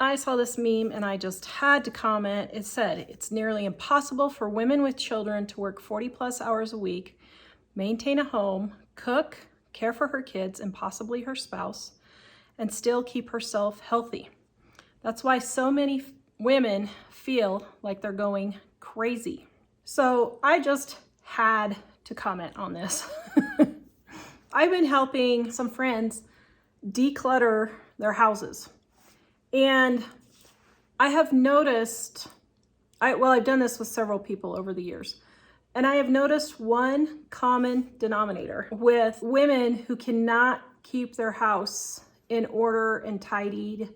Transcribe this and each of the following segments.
I saw this meme and I just had to comment. It said, it's nearly impossible for women with children to work 40 plus hours a week, maintain a home, cook, care for her kids and possibly her spouse, and still keep herself healthy. That's why so many women feel like they're going crazy. So I just had to comment on this. I've been helping some friends declutter their houses. And I have noticed, I've done this with several people over the years, and I have noticed one common denominator with women who cannot keep their house in order and tidied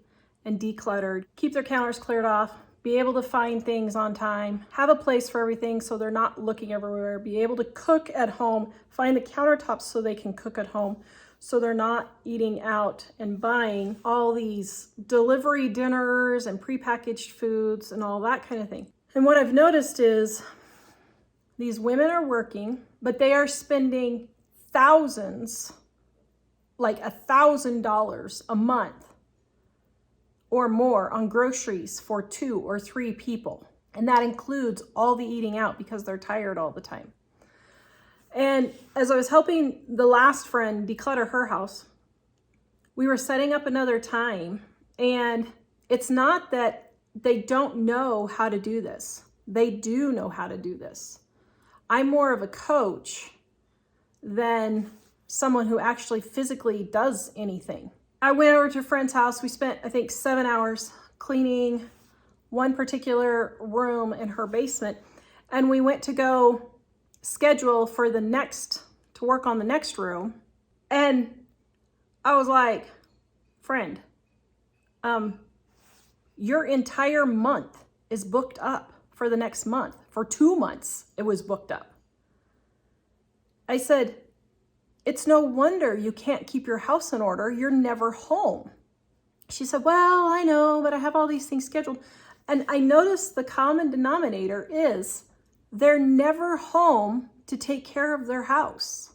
and decluttered, keep their counters cleared off, be able to find things on time, have a place for everything so they're not looking everywhere, be able to cook at home, find the countertops so they can cook at home, so they're not eating out and buying all these delivery dinners and prepackaged foods and all that kind of thing. And what I've noticed is these women are working, but they are spending thousands, like $1,000 a month or more on groceries for 2 or 3 people. And that includes all the eating out because they're tired all the time. And as I was helping the last friend declutter her house, we were setting up another time. And it's not that they don't know how to do this. They do know how to do this. I'm more of a coach than someone who actually physically does anything. I went over to a friend's house. We spent, I think, 7 hours cleaning one particular room in her basement. And we went to go schedule for to work on the next room. And I was like, friend, your entire month is booked up for the next month. For 2 months, it was booked up. I said, it's no wonder you can't keep your house in order. You're never home. She said, well, I know, but I have all these things scheduled. And I noticed the common denominator is they're never home to take care of their house.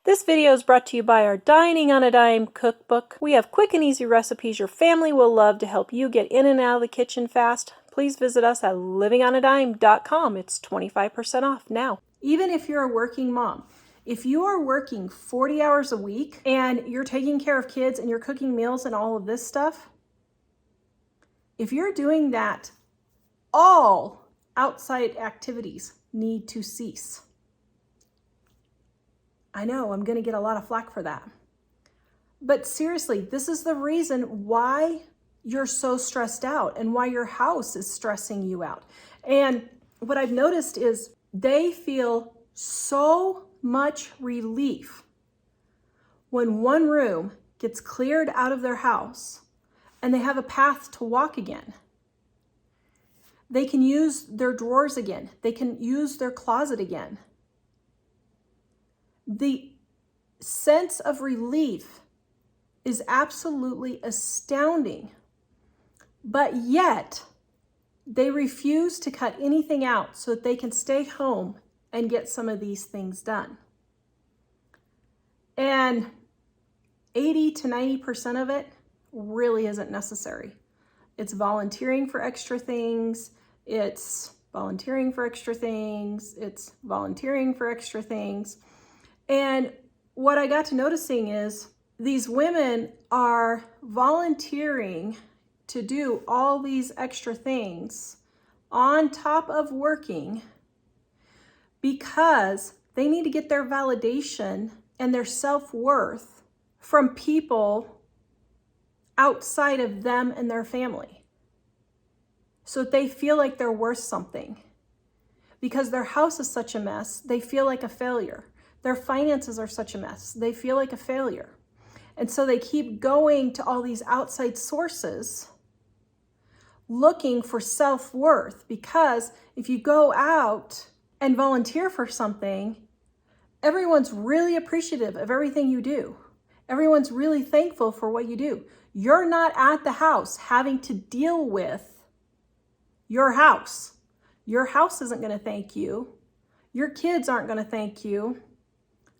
This video is brought to you by our Dining on a Dime cookbook. We have quick and easy recipes your family will love to help you get in and out of the kitchen fast. Please visit us at livingonadime.com. It's 25% off now. Even if you're a working mom, if you are working 40 hours a week and you're taking care of kids and you're cooking meals and all of this stuff, if you're doing that, all outside activities need to cease. I know I'm going to get a lot of flack for that. But seriously, this is the reason why you're so stressed out and why your house is stressing you out. And what I've noticed is they feel so much relief when one room gets cleared out of their house and they have a path to walk again. They can use their drawers again. They can use their closet again. The sense of relief is absolutely astounding. But yet, they refuse to cut anything out so that they can stay home and get some of these things done. And 80 to 90% of it really isn't necessary. It's volunteering for extra things. It's volunteering for extra things. It's volunteering for extra things. And what I got to noticing is these women are volunteering to do all these extra things on top of working because they need to get their validation and their self-worth from people outside of them and their family, so that they feel like they're worth something. Because their house is such a mess, they feel like a failure. Their finances are such a mess, they feel like a failure. And so they keep going to all these outside sources looking for self-worth, because if you go out and volunteer for something, everyone's really appreciative of everything you do. Everyone's really thankful for what you do. You're not at the house having to deal with your house. Your house isn't going to thank you. Your kids aren't going to thank you.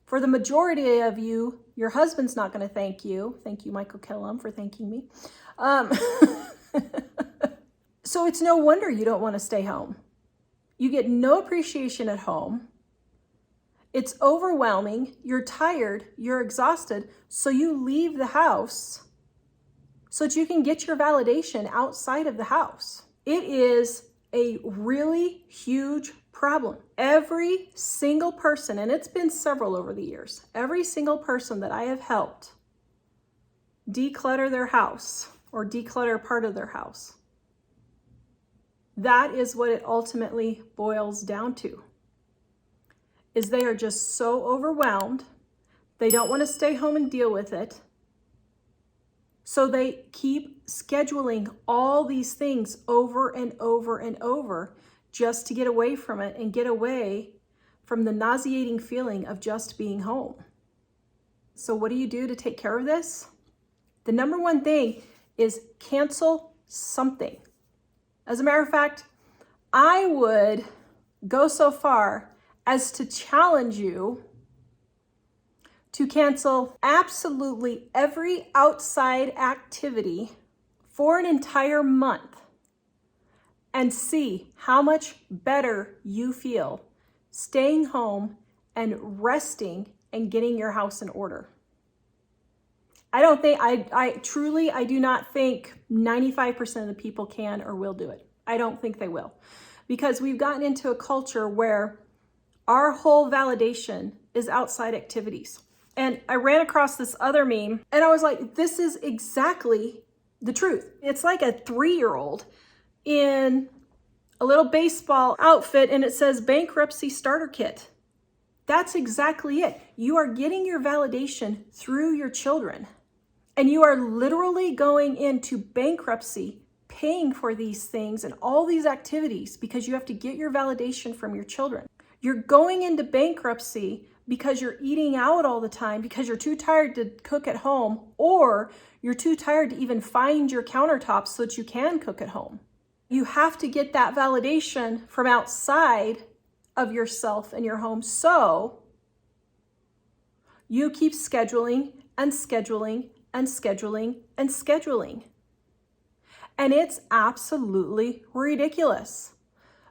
For the majority of you, your husband's not going to thank you. Thank you, Michael Kellum, for thanking me. So it's no wonder you don't want to stay home. You get no appreciation at home. It's overwhelming. You're tired. You're exhausted. So you leave the house so that you can get your validation outside of the house. It is a really huge problem. Every single person, and it's been several over the years, every single person that I have helped declutter their house or declutter part of their house, that is what it ultimately boils down to, is they are just so overwhelmed. They don't want to stay home and deal with it. So they keep scheduling all these things over and over and over just to get away from it and get away from the nauseating feeling of just being home. So what do you do to take care of this? The number one thing is cancel something. As a matter of fact, I would go so far as to challenge you to cancel absolutely every outside activity for an entire month and see how much better you feel staying home and resting and getting your house in order. I do not think 95% of the people can or will do it. I don't think they will, because we've gotten into a culture where our whole validation is outside activities. And I ran across this other meme and I was like, this is exactly the truth. It's like a 3-year-old in a little baseball outfit and it says bankruptcy starter kit. That's exactly it. You are getting your validation through your children, and you are literally going into bankruptcy paying for these things and all these activities because you have to get your validation from your children. You're going into bankruptcy because you're eating out all the time because you're too tired to cook at home, or you're too tired to even find your countertops so that you can cook at home. You have to get that validation from outside of yourself and your home. So you keep scheduling and scheduling and scheduling and scheduling. And it's absolutely ridiculous.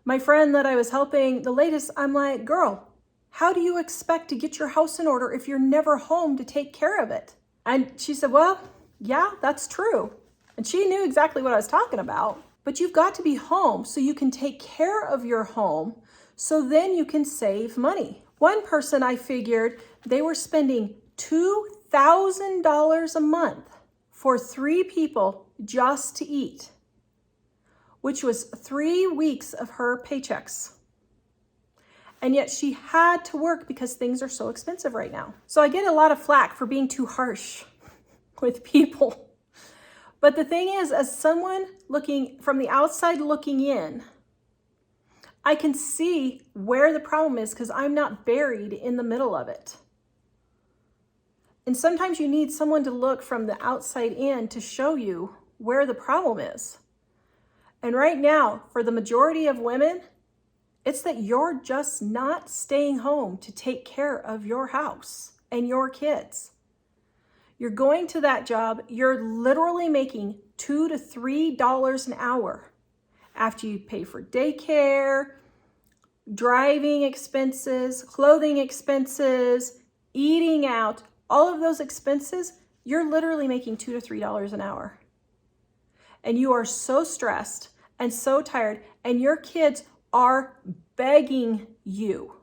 My friend that I was helping, the latest, I'm like, girl, how do you expect to get your house in order if you're never home to take care of it? And she said, well, yeah, that's true. And she knew exactly what I was talking about. But you've got to be home so you can take care of your home, so then you can save money. One person, I figured they were spending $2,000 a month for 3 people just to eat, which was 3 weeks of her paychecks. And yet she had to work because things are so expensive right now. So I get a lot of flack for being too harsh with people. But the thing is, as someone looking from the outside looking in, I can see where the problem is because I'm not buried in the middle of it. And sometimes you need someone to look from the outside in to show you where the problem is. And right now, for the majority of women, it's that you're just not staying home to take care of your house and your kids. You're going to that job, you're literally making $2 to $3 an hour after you pay for daycare, driving expenses, clothing expenses, eating out, all of those expenses, you're literally making $2 to $3 an hour. And you are so stressed and so tired, and your kids are begging you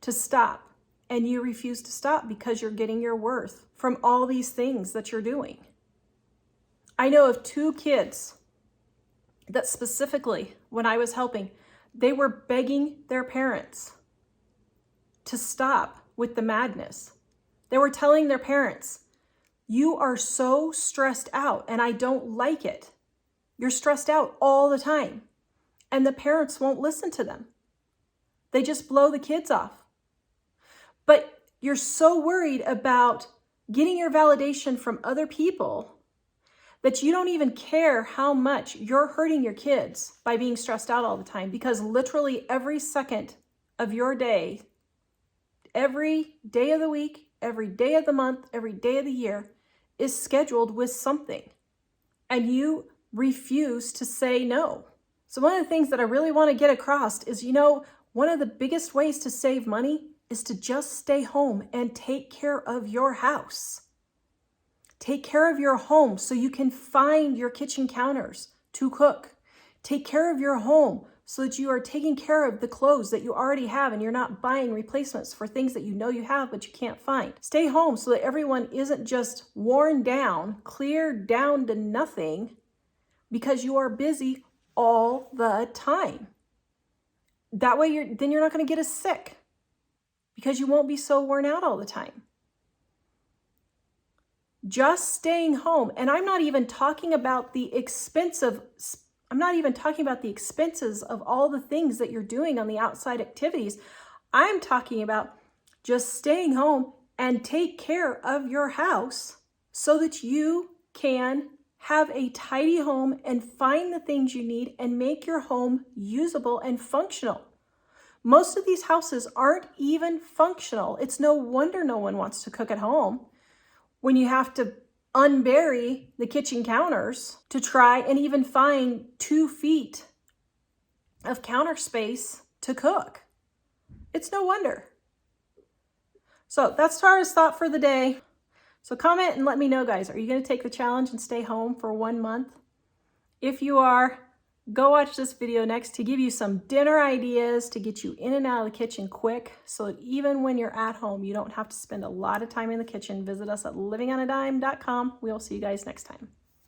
to stop. And you refuse to stop because you're getting your worth from all these things that you're doing. I know of 2 kids that specifically, when I was helping, they were begging their parents to stop with the madness. They were telling their parents, you are so stressed out and I don't like it. You're stressed out all the time. And the parents won't listen to them. They just blow the kids off. But you're so worried about getting your validation from other people that you don't even care how much you're hurting your kids by being stressed out all the time, because literally every second of your day, every day of the week, every day of the month, every day of the year is scheduled with something. And you refuse to say no. So one of the things that I really want to get across is, one of the biggest ways to save money is to just stay home and take care of your house. Take care of your home so you can find your kitchen counters to cook. Take care of your home so that you are taking care of the clothes that you already have and you're not buying replacements for things that you know you have but you can't find. Stay home so that everyone isn't just worn down, cleared down to nothing because you are busy all the time. That way you're not going to get as sick because you won't be so worn out all the time. Just staying home, and I'm not even talking about the expenses of all the things that you're doing on the outside activities. I'm talking about just staying home and take care of your house so that you can have a tidy home and find the things you need and make your home usable and functional. Most of these houses aren't even functional. It's no wonder no one wants to cook at home when you have to unbury the kitchen counters to try and even find 2 feet of counter space to cook. It's no wonder. So that's Tara's thought for the day. So comment and let me know, guys. Are you going to take the challenge and stay home for 1 month? If you are, go watch this video next to give you some dinner ideas to get you in and out of the kitchen quick so that even when you're at home, you don't have to spend a lot of time in the kitchen. Visit us at livingonadime.com. We'll see you guys next time.